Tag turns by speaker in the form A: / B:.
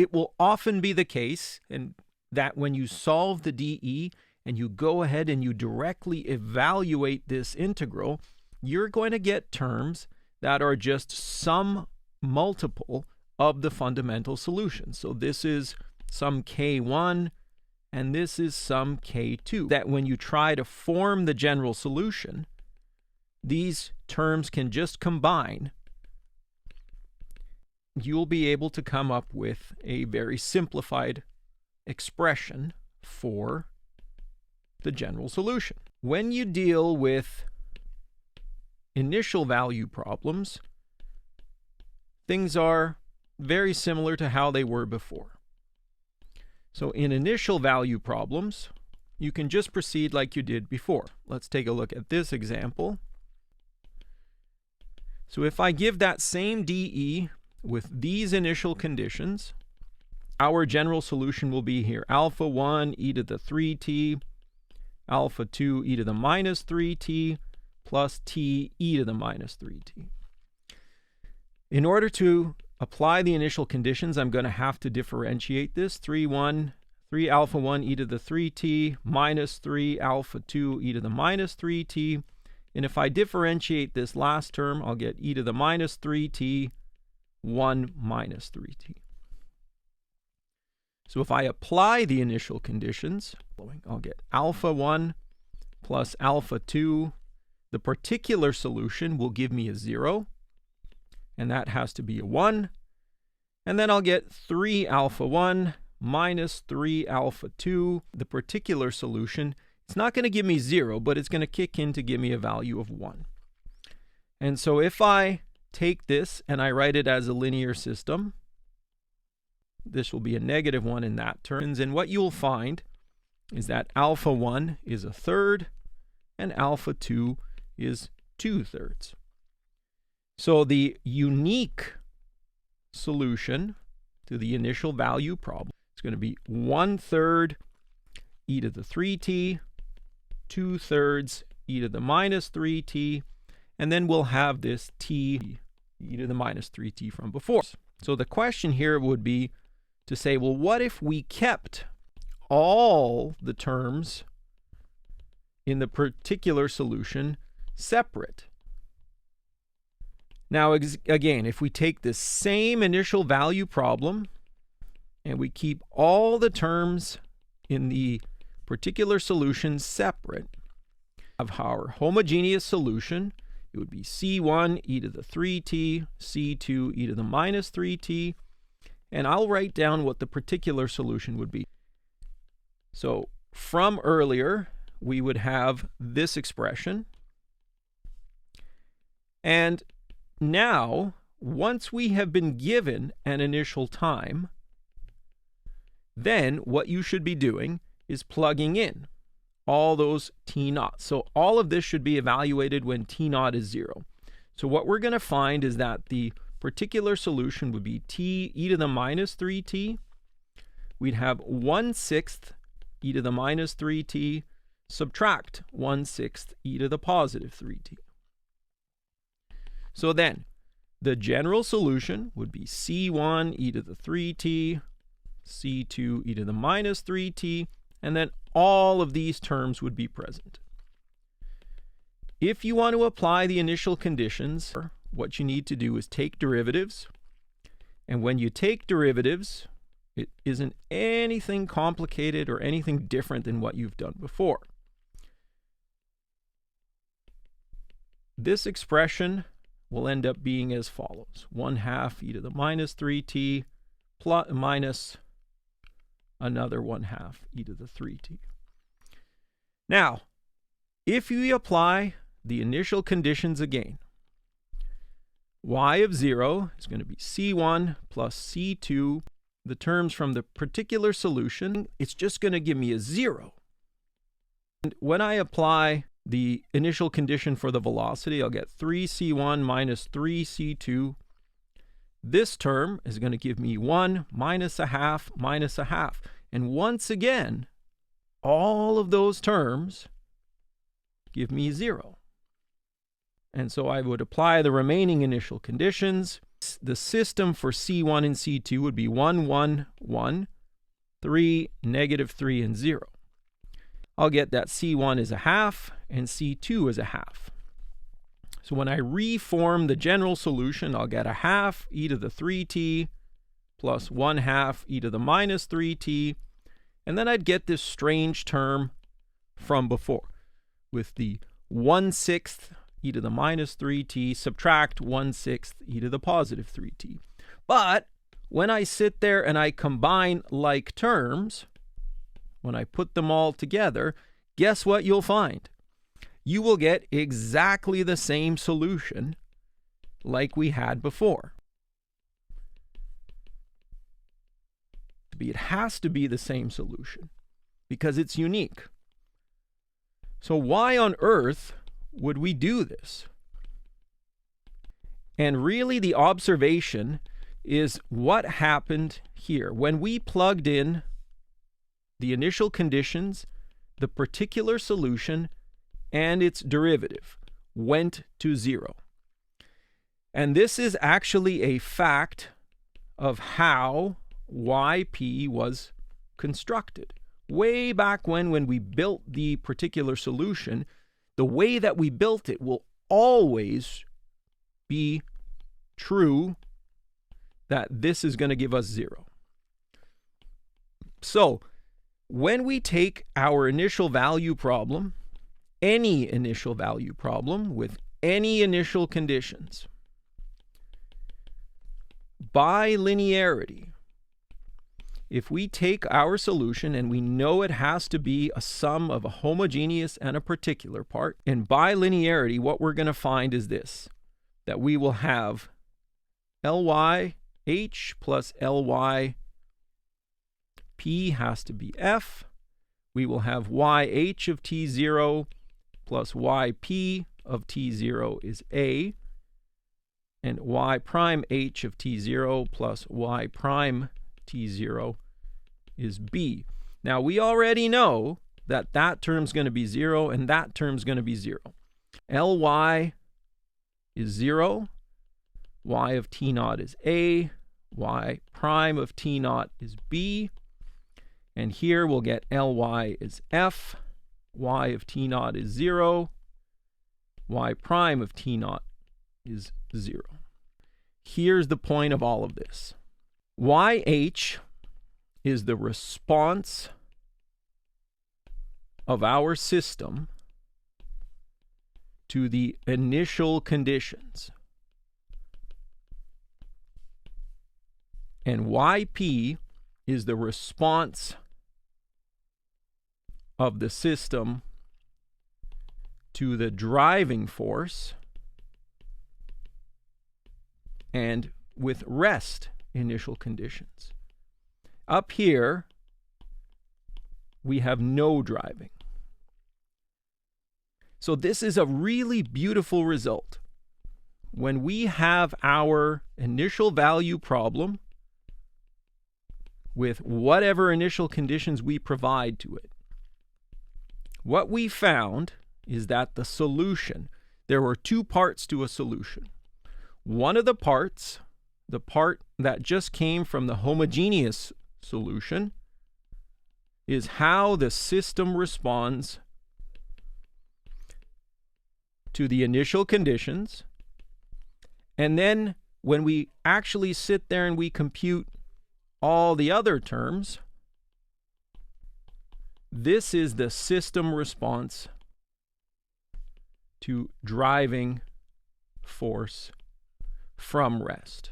A: it will often be the case and that when you solve the dE and you go ahead and you directly evaluate this integral, you're going to get terms that are just some multiple of the fundamental solution. So this is some k1 and this is some k2. That when you try to form the general solution, these terms can just combine. You'll be able to come up with a very simplified expression for the general solution. When you deal with initial value problems, things are very similar to how they were before. So in initial value problems, you can just proceed like you did before. Let's take a look at this example. So if I give that same dE with these initial conditions, our general solution will be here. Alpha 1 e to the 3t, alpha 2 e to the minus 3t, plus t e to the minus 3t. In order to apply the initial conditions, I'm going to have to differentiate this. 3 alpha 1 e to the 3t minus 3 alpha 2 e to the minus 3t. And if I differentiate this last term, I'll get e to the minus 3t, 1 minus 3t. So if I apply the initial conditions, I'll get alpha 1 plus alpha 2. The particular solution will give me a 0, and that has to be a 1. And then I'll get 3 alpha 1 minus 3 alpha 2. The particular solution, it's not going to give me 0, but it's going to kick in to give me a value of 1. And so if I take this and I write it as a linear system, this will be a negative 1 in that term. And what you'll find is that alpha 1 is a third and alpha 2 is 2/3. So the unique solution to the initial value problem is going to be 1/3 e to the 3t, 2/3 e to the minus 3t, and then we'll have this t e to the minus 3t from before. So the question here would be to say, well, what if we kept all the terms in the particular solution separate? Now, again, if we take the same initial value problem and we keep all the terms in the particular solution separate, of our homogeneous solution, it would be c1 e to the 3t, c2 e to the minus 3t, and I'll write down what the particular solution would be. So from earlier, we would have this expression. And now, once we have been given an initial time, then what you should be doing is plugging in all those t naughts. So all of this should be evaluated when t naught is 0. So what we're going to find is that the particular solution would be t e to the minus 3t. We'd have 1/6 e to the minus 3t subtract 1/6 e to the positive 3t. So then the general solution would be c1 e to the 3t, c2 e to the minus 3t, and then all of these terms would be present. If you want to apply the initial conditions, what you need to do is take derivatives. And when you take derivatives, it isn't anything complicated or anything different than what you've done before. This expression will end up being as follows: 1/2 e to the minus 3t plus minus another 1/2 e to the 3t. Now, if you apply the initial conditions again, y of 0 is going to be c1 plus c2. The terms from the particular solution, it's just going to give me a 0. And when I apply the initial condition for the velocity, I'll get 3c1 minus 3c2. This term is going to give me 1 minus 1/2 minus 1/2. And once again, all of those terms give me 0. And so I would apply the remaining initial conditions. The system for C1 and C2 would be 1, 1, 1, 3, negative 3, and 0. I'll get that C1 is a half and C2 is a half. So when I reform the general solution, I'll get a half e to the 3t plus 1 half e to the minus 3t, and then I'd get this strange term from before with the 1/6 e to the minus 3t subtract 1/6 e to the positive 3t. But when I sit there and I combine like terms, when I put them all together, guess what you'll find? You will get exactly the same solution like we had before. It has to be the same solution because it's unique. So why on earth would we do this? And really the observation is what happened here. When we plugged in the initial conditions, the particular solution and its derivative went to 0. And this is actually a fact of how YP was constructed. Way back when we built the particular solution, the way that we built it will always be true that this is going to give us 0. So when we take our initial value problem, any initial value problem with any initial conditions, by linearity, if we take our solution and we know it has to be a sum of a homogeneous and a particular part, and by linearity, what we're going to find is this, that we will have LYH plus LYP has to be F. We will have YH of T0 plus YP of T0 is A. And Y prime H of T0 plus Y prime T0 is B. Now we already know that that term's going to be 0 and that term's going to be 0. Ly is 0, Y of T0 is A, Y prime of T0 is B, and here we'll get Ly is F, Y of T0 is 0, Y prime of T0 is 0. Here's the point of all of this. YH is the response of our system to the initial conditions. And YP is the response of the system to the driving force and with rest initial conditions. Up here, we have no driving. So this is a really beautiful result. When we have our initial value problem with whatever initial conditions we provide to it, what we found is that the solution, there were two parts to a solution. One of the parts, the part that just came from the homogeneous solution, is how the system responds to the initial conditions. And then when we actually sit there and we compute all the other terms, this is the system response to driving force from rest.